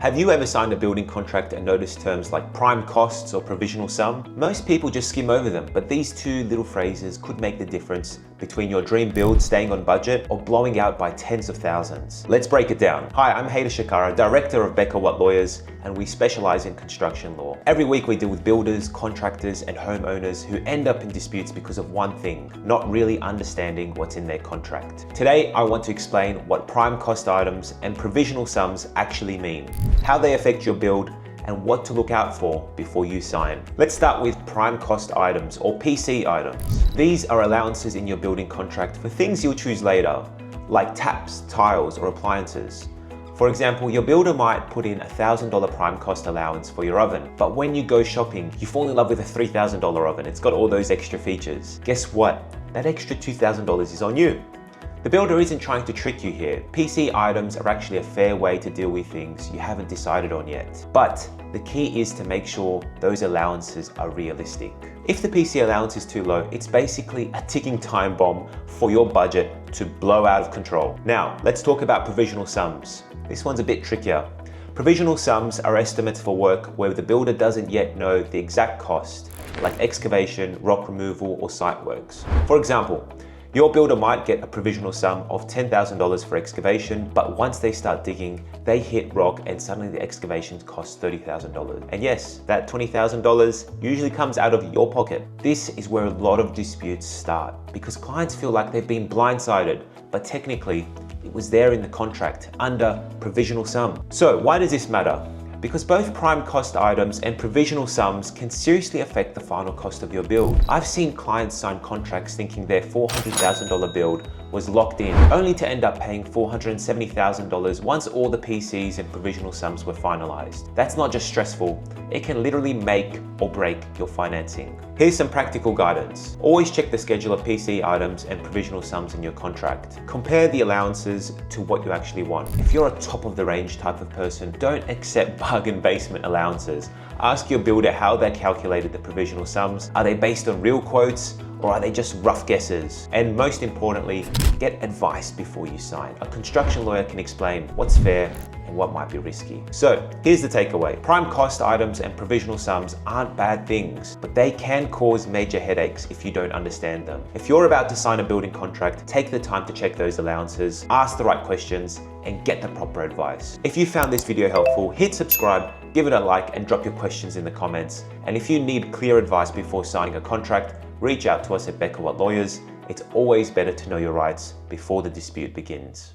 Have you ever signed a building contract and noticed terms like prime costs or provisional sum? Most people just skim over them, but these two little phrases could make the difference between your dream build staying on budget or blowing out by tens of thousands. Let's break it down. Hi, I'm Hayder Shakara, Director of Becker Watt Lawyers, and we specialize in construction law. Every week we deal with builders, contractors, and homeowners who end up in disputes because of one thing, not really understanding what's in their contract. Today, I want to explain what prime cost items and provisional sums actually mean, how they affect your build, and what to look out for before you sign. Let's start with prime cost items or PC items. These are allowances in your building contract for things you'll choose later, like taps, tiles, or appliances. For example, your builder might put in a $1,000 prime cost allowance for your oven, but when you go shopping, you fall in love with a $3,000 oven. It's got all those extra features. Guess what? That extra $2,000 is on you. The builder isn't trying to trick you here. PC items are actually a fair way to deal with things you haven't decided on yet. But the key is to make sure those allowances are realistic. If the PC allowance is too low, it's basically a ticking time bomb for your budget to blow out of control. Now, let's talk about provisional sums. This one's a bit trickier. Provisional sums are estimates for work where the builder doesn't yet know the exact cost, like excavation, rock removal, or site works. For example, your builder might get a provisional sum of $10,000 for excavation, but once they start digging, they hit rock and suddenly the excavation costs $30,000. And yes, that $20,000 usually comes out of your pocket. This is where a lot of disputes start because clients feel like they've been blindsided, but technically it was there in the contract under provisional sum. So why does this matter? Because both prime cost items and provisional sums can seriously affect the final cost of your build. I've seen clients sign contracts thinking their $400,000 build was locked in, only to end up paying $470,000 once all the PCs and provisional sums were finalized. That's not just stressful, it can literally make or break your financing. Here's some practical guidance. Always check the schedule of PC items and provisional sums in your contract. Compare the allowances to what you actually want. If you're a top of the range type of person, don't accept bargain basement allowances. Ask your builder how they calculated the provisional sums. Are they based on real quotes or are they just rough guesses? And most importantly, get advice before you sign. A construction lawyer can explain what's fair and what might be risky. So here's the takeaway. Prime cost items and provisional sums aren't bad things, but they can cause major headaches if you don't understand them. If you're about to sign a building contract, take the time to check those allowances, ask the right questions, and get the proper advice. If you found this video helpful, hit subscribe, give it a like, and drop your questions in the comments. And if you need clear advice before signing a contract, reach out to us at Becker Watt Lawyers. It's always better to know your rights before the dispute begins.